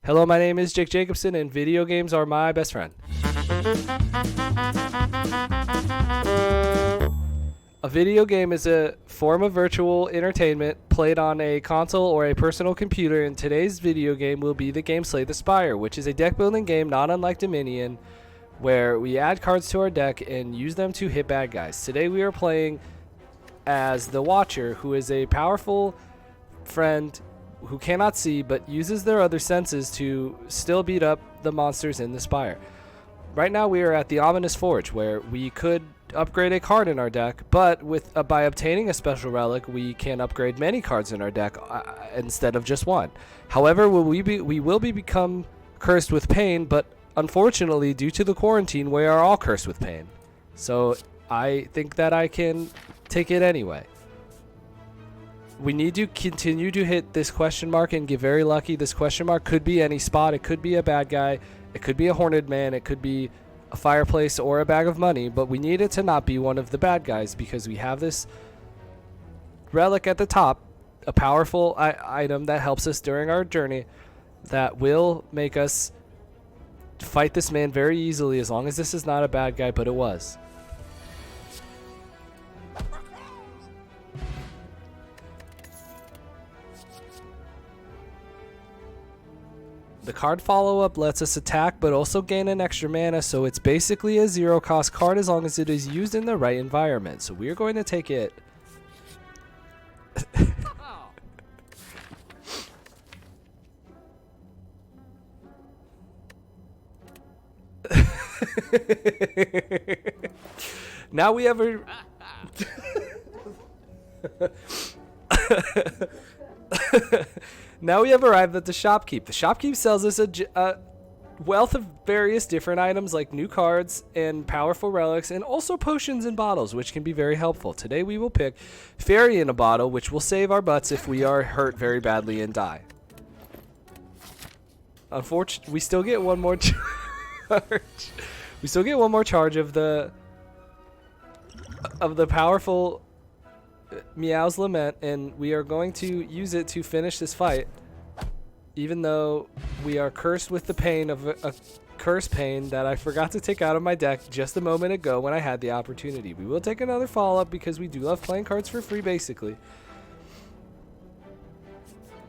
Hello, my name is Jake Jacobson, and video games are my best friend. A video game is a form of virtual entertainment played on a console or a personal computer, and today's video game will be the game Slay the Spire, which is a deck-building game not unlike Dominion, where we add cards to our deck and use them to hit bad guys. Today we are playing as the Watcher, who is a powerful friend who cannot see but uses their other senses to still beat up the monsters in the Spire. Right now we are at the Ominous Forge, where we could upgrade a card in our deck, but by obtaining a special relic we can upgrade many cards in our deck instead of just one. However, we will become cursed with pain, but unfortunately due to the quarantine we are all cursed with pain. So I think that I can take it anyway. We need to continue to hit this question mark and get very lucky. This question mark could be any spot. It could be a bad guy. It could be a Horned Man. It could be a fireplace or a bag of money. But we need it to not be one of the bad guys because we have this relic at the top, a powerful item that helps us during our journey that will make us fight this man very easily as long as this is not a bad guy, but it was. The card follow-up lets us attack but also gain an extra mana, so it's basically a zero-cost card as long as it is used in the right environment. So we're going to take it. Now we have a... Now we have arrived at the shopkeep. The shopkeep sells us a wealth of various different items like new cards and powerful relics and also potions and bottles, which can be very helpful. Today we will pick Fairy in a Bottle, which will save our butts if we are hurt very badly and die. Unfortunately, we still get one more charge. We still get one more charge of the powerful Meow's Lament, and we are going to use it to finish this fight, even though we are cursed with the pain of a curse pain that I forgot to take out of my deck just a moment ago when I had the opportunity. We will take another follow-up because we do love playing cards for free, basically.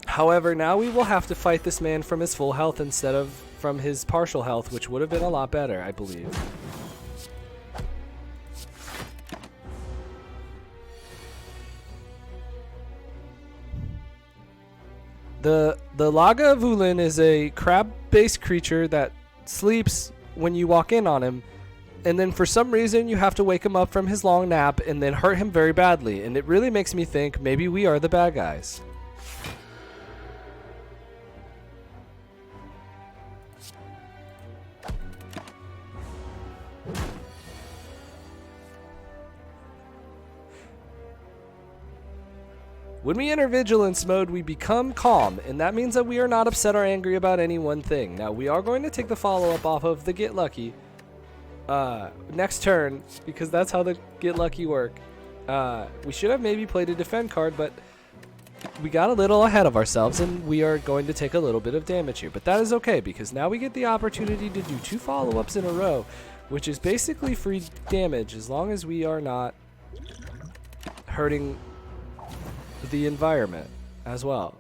However, now we will have to fight this man from his full health instead of from his partial health, which would have been a lot better, I believe. The Laga of Ulin is a crab-based creature that sleeps when you walk in on him, and then for some reason you have to wake him up from his long nap and then hurt him very badly, and it really makes me think maybe we are the bad guys. When we enter Vigilance mode, we become calm, and that means that we are not upset or angry about any one thing. Now, we are going to take the follow-up off of the Get Lucky next turn, because that's how the Get Lucky work. We should have maybe played a Defend card, but we got a little ahead of ourselves, and we are going to take a little bit of damage here. But that is okay, because now we get the opportunity to do 2 follow-ups in a row, which is basically free damage, as long as we are not hurting the environment as well.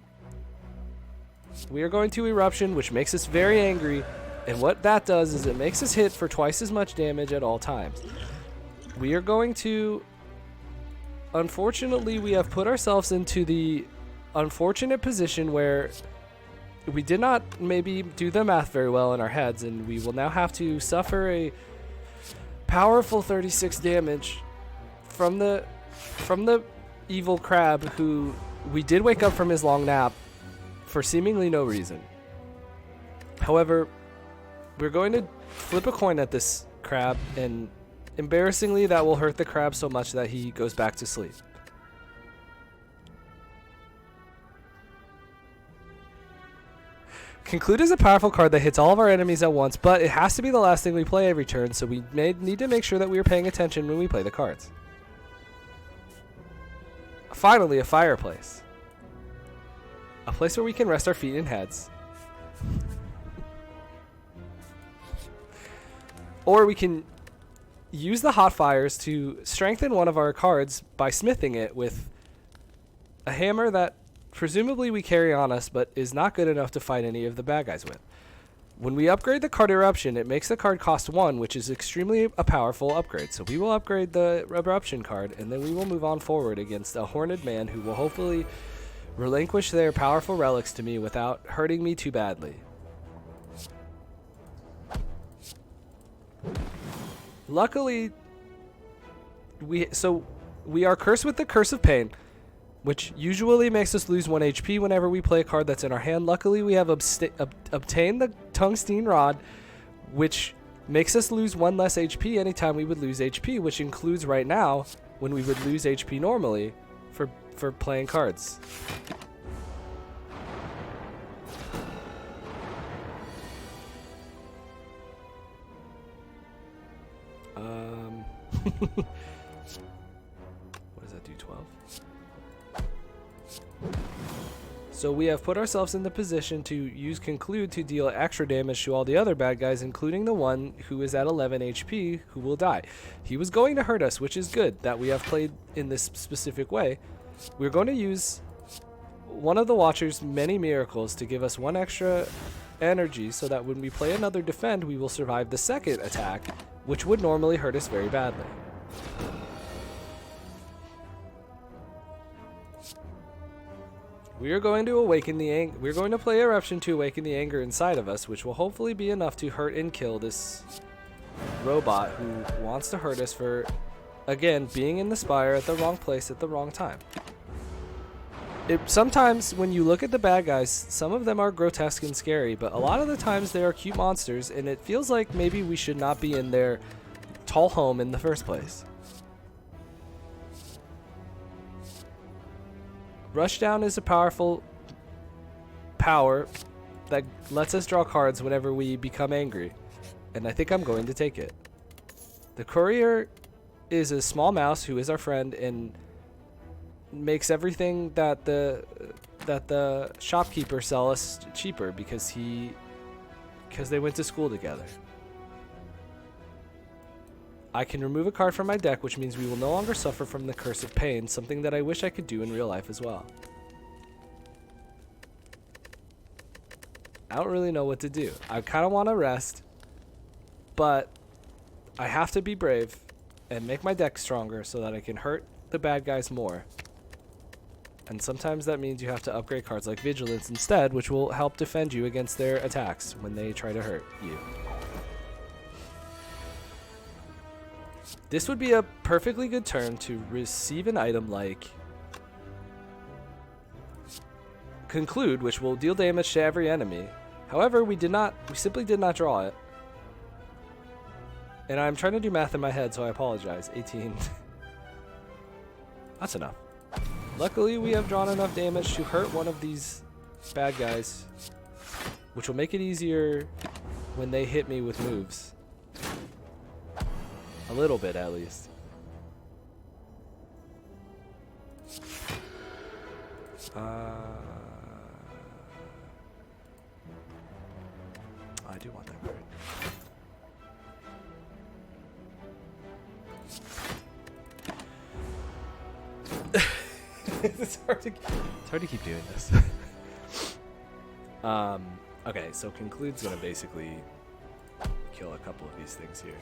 We are going to Eruption, which makes us very angry, and what that does is it makes us hit for twice as much damage at all times. We are going to, unfortunately, we have put ourselves into the unfortunate position where we did not maybe do the math very well in our heads, and we will now have to suffer a powerful 36 damage from the evil crab, who we did wake up from his long nap for seemingly no reason. However, we're going to flip a coin at this crab, and embarrassingly that will hurt the crab so much that he goes back to sleep. Conclude is a powerful card that hits all of our enemies at once, but it has to be the last thing we play every turn, so we need to make sure that we are paying attention when we play the cards. Finally, a fireplace. A place where we can rest our feet and heads. Or we can use the hot fires to strengthen one of our cards by smithing it with a hammer that presumably we carry on us, but is not good enough to fight any of the bad guys with. When we upgrade the card Eruption, it makes the card cost 1, which is extremely a powerful upgrade. So we will upgrade the Eruption card, and then we will move on forward against a Horned Man who will hopefully relinquish their powerful relics to me without hurting me too badly. Luckily, we are cursed with the Curse of Pain, which usually makes us lose 1 HP whenever we play a card that's in our hand. Luckily, we have obtained the Tungsten Rod, which makes us lose 1 less HP anytime we would lose HP, which includes right now when we would lose HP normally for playing cards. What does that do, 12? So we have put ourselves in the position to use Conclude to deal extra damage to all the other bad guys, including the one who is at 11 HP, who will die. He was going to hurt us, which is good that we have played in this specific way. We're going to use one of the Watcher's many miracles to give us 1 extra energy so that when we play another defend, we will survive the second attack, which would normally hurt us very badly. We are going to awaken the we're going to play Eruption to awaken the anger inside of us, which will hopefully be enough to hurt and kill this robot who wants to hurt us for, again, being in the Spire at the wrong place at the wrong time. Sometimes when you look at the bad guys, some of them are grotesque and scary, but a lot of the times they are cute monsters, and it feels like maybe we should not be in their tall home in the first place. Rushdown is a powerful power that lets us draw cards whenever we become angry, and I think I'm going to take it. The Courier is a small mouse who is our friend and makes everything that the shopkeeper sell us cheaper because they went to school together. I can remove a card from my deck, which means we will no longer suffer from the Curse of Pain, something that I wish I could do in real life as well. I don't really know what to do. I kind of want to rest, but I have to be brave and make my deck stronger so that I can hurt the bad guys more. And sometimes that means you have to upgrade cards like Vigilance instead, which will help defend you against their attacks when they try to hurt you. This would be a perfectly good turn to receive an item like Conclude, which will deal damage to every enemy. However, we simply did not draw it. And I'm trying to do math in my head, so I apologize. 18. That's enough. Luckily, we have drawn enough damage to hurt one of these bad guys, which will make it easier when they hit me with moves. A little bit, at least. I do want that card. It's hard to keep doing this. Okay, so Conclude's gonna basically kill a couple of these things here.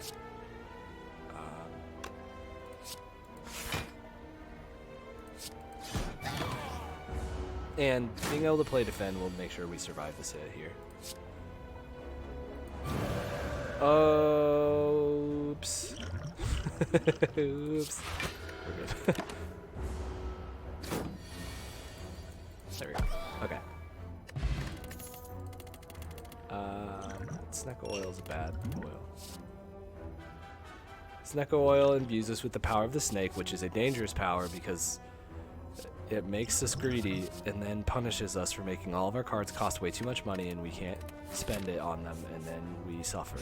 And being able to play defend will make sure we survive this hit here. Oops. Oops. We're good. There we go. Okay. Snecko oil is a bad oil. Snecko oil imbues us with the power of the snake, which is a dangerous power because it makes us greedy and then punishes us for making all of our cards cost way too much money and we can't spend it on them, and then we suffer.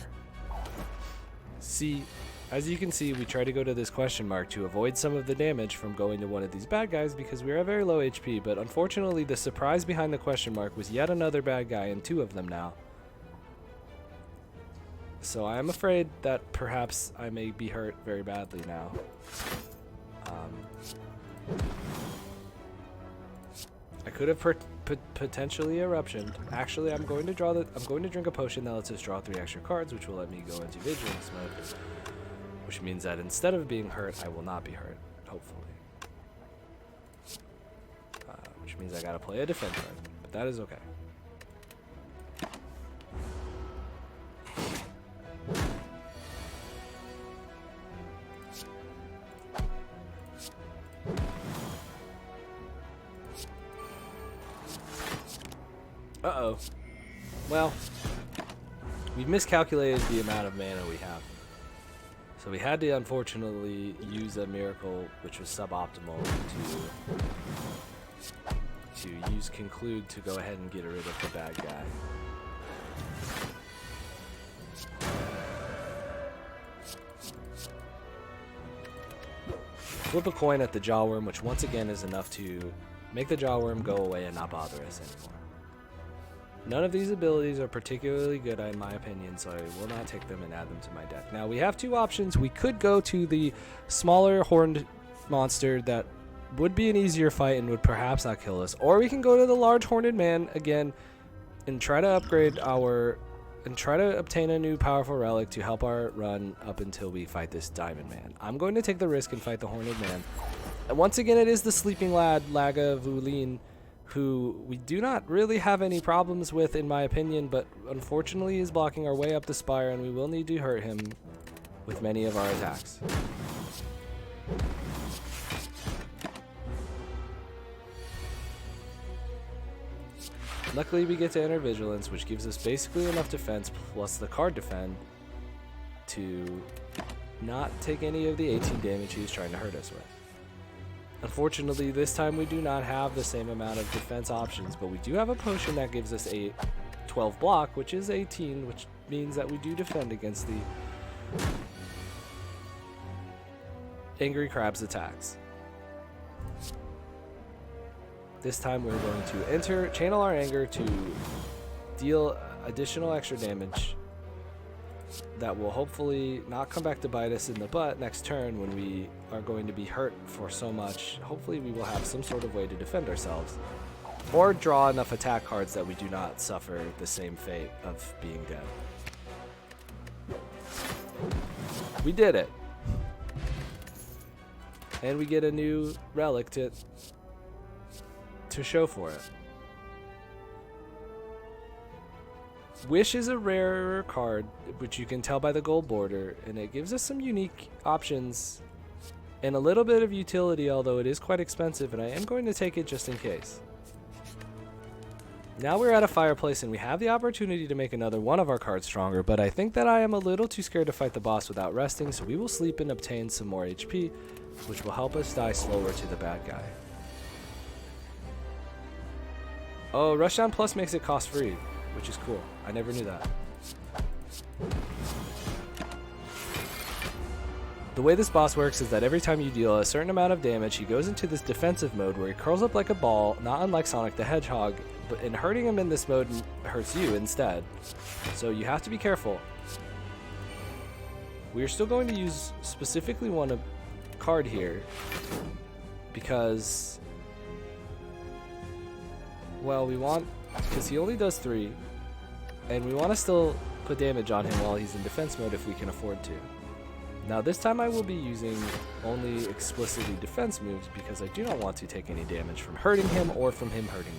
See, as you can see, we try to go to this question mark to avoid some of the damage from going to one of these bad guys because we are very low HP, but unfortunately the surprise behind the question mark was yet another bad guy, and 2 of them now. So I am afraid that perhaps I may be hurt very badly now. I could have potentially eruptioned. Actually, I'm going to drink a potion that lets us draw 3 extra cards, which will let me go into vigilance mode. Which means that instead of being hurt, I will not be hurt, hopefully. Which means I gotta play a defend card, but that is okay. Uh-oh. Well, we've miscalculated the amount of mana we have. So we had to unfortunately use a miracle, which was suboptimal, to use conclude to go ahead and get rid of the bad guy. Flip a coin at the jawworm, which once again is enough to make the jawworm go away and not bother us anymore. None of these abilities are particularly good in my opinion, so I will not take them and add them to my deck. Now we have 2 options. We could go to the smaller horned monster that would be an easier fight and would perhaps not kill us, or we can go to the large horned man again and try to upgrade try to obtain a new powerful relic to help our run up until we fight this diamond man. I'm going to take the risk and fight the horned man. And once again, it is the sleeping lad, Lagavulin, who we do not really have any problems with in my opinion, but unfortunately is blocking our way up the spire, and we will need to hurt him with many of our attacks. Luckily we get to enter vigilance, which gives us basically enough defense plus the card defend to not take any of the 18 damage he's trying to hurt us with. Unfortunately, this time we do not have the same amount of defense options, but we do have a potion that gives us a 12 block, which is 18, which means that we do defend against the Angry Crab's attacks. This time we're going to channel our anger to deal additional extra damage that will hopefully not come back to bite us in the butt next turn when we are going to be hurt for so much. Hopefully we will have some sort of way to defend ourselves, or draw enough attack cards that we do not suffer the same fate of being dead. We did it! And we get a new relic to show for it. Wish is a rarer card, which you can tell by the gold border, and it gives us some unique options and a little bit of utility, although it is quite expensive, and I am going to take it just in case. Now we're at a fireplace and we have the opportunity to make another one of our cards stronger, but I think that I am a little too scared to fight the boss without resting, so we will sleep and obtain some more HP, which will help us die slower to the bad guy. Oh, Rushdown Plus makes it cost free, which is cool. I never knew that. The way this boss works is that every time you deal a certain amount of damage, he goes into this defensive mode where he curls up like a ball, not unlike Sonic the Hedgehog, and hurting him in this mode hurts you instead. So you have to be careful. We are still going to use specifically one card here because, well, because he only does 3, and we want to still put damage on him while he's in defense mode if we can afford to. Now this time I will be using only explicitly defense moves because I do not want to take any damage from hurting him or from him hurting me.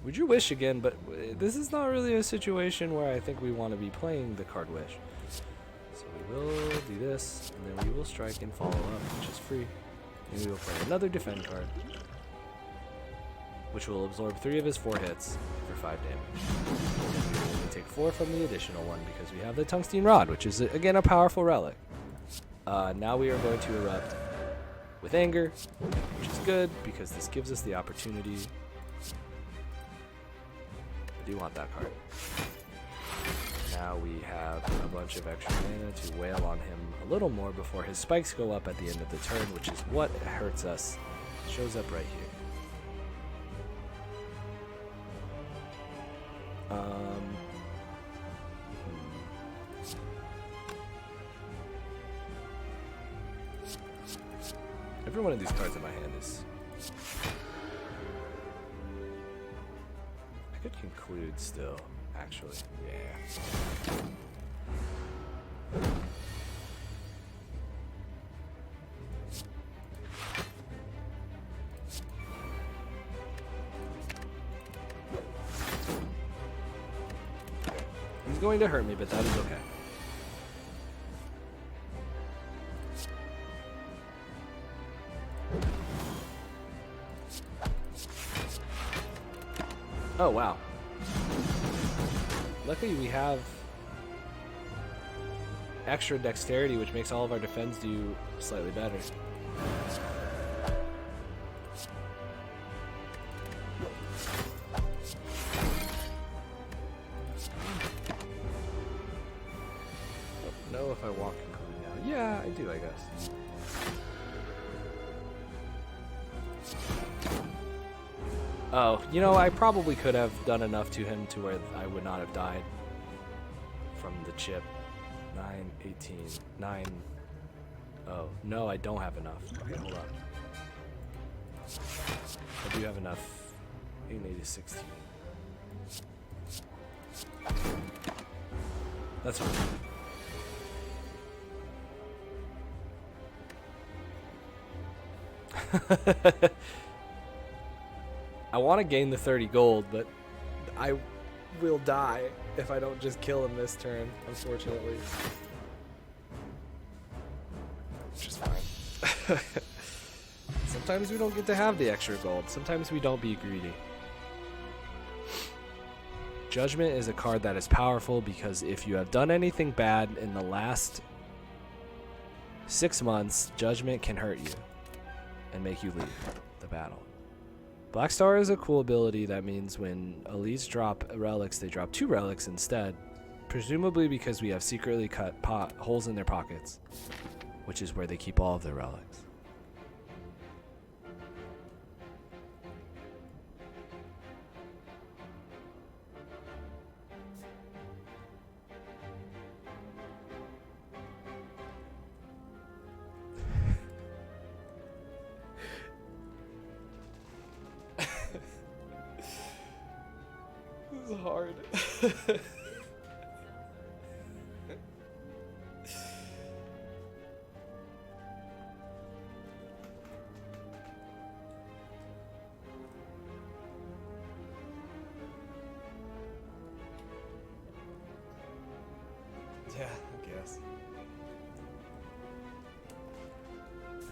Would you wish again, but this is not really a situation where I think we want to be playing the card wish. So we will do this, and then we will strike and follow up, which is free. And we will play another defend card, which will absorb 3 of his 4 hits for 5 damage. We take 4 from the additional one because we have the Tungsten Rod, which is, again, a powerful relic. Now we are going to erupt with anger, which is good because this gives us the opportunity. I do want that card. Now we have a bunch of extra mana to wail on him a little more before his spikes go up at the end of the turn, which is what hurts us. It shows up right here. Um, Every one of these cards in my hand is... I could conclude still, actually. Yeah. He's going to hurt me, but that is okay. Oh, wow. Luckily we have extra dexterity, which makes all of our defense do slightly better. Don't know if I walk include now. Yeah, I do, I guess. Oh, you know, I probably could have done enough to him to where I would not have died from the chip. 9, 18, 9. Oh, no, I don't have enough. Okay, hold on. I do have enough. 8, 8 is 16. That's fine. I want to gain the 30 gold, but I will die if I don't just kill him this turn, unfortunately. Which is fine. Sometimes we don't get to have the extra gold. Sometimes we don't be greedy. Judgment is a card that is powerful because if you have done anything bad in the last 6 months, Judgment can hurt you and make you leave the battle. Black Star is a cool ability that means when elites drop relics, they drop 2 relics instead, presumably because we have secretly cut holes in their pockets, which is where they keep all of their relics. This is hard. Yeah, I guess.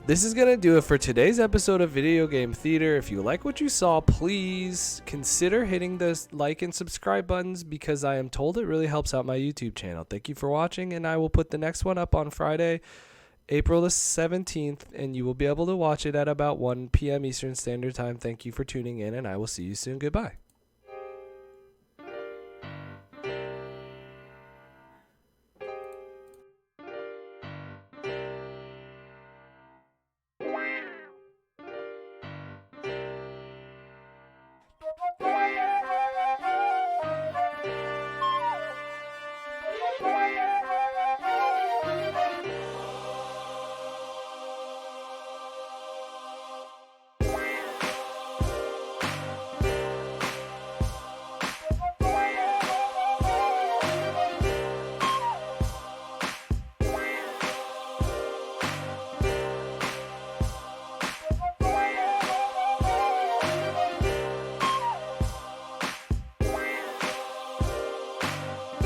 This is gonna do it for today's episode of Video Game Theater. If you like what you saw, please consider hitting the like and subscribe buttons because I am told it really helps out my YouTube channel. Thank you for watching, and I will put the next one up on Friday, April the 17th, and you will be able to watch it at about 1 p.m. Eastern Standard Time. Thank you for tuning in, and I will see you soon. Goodbye.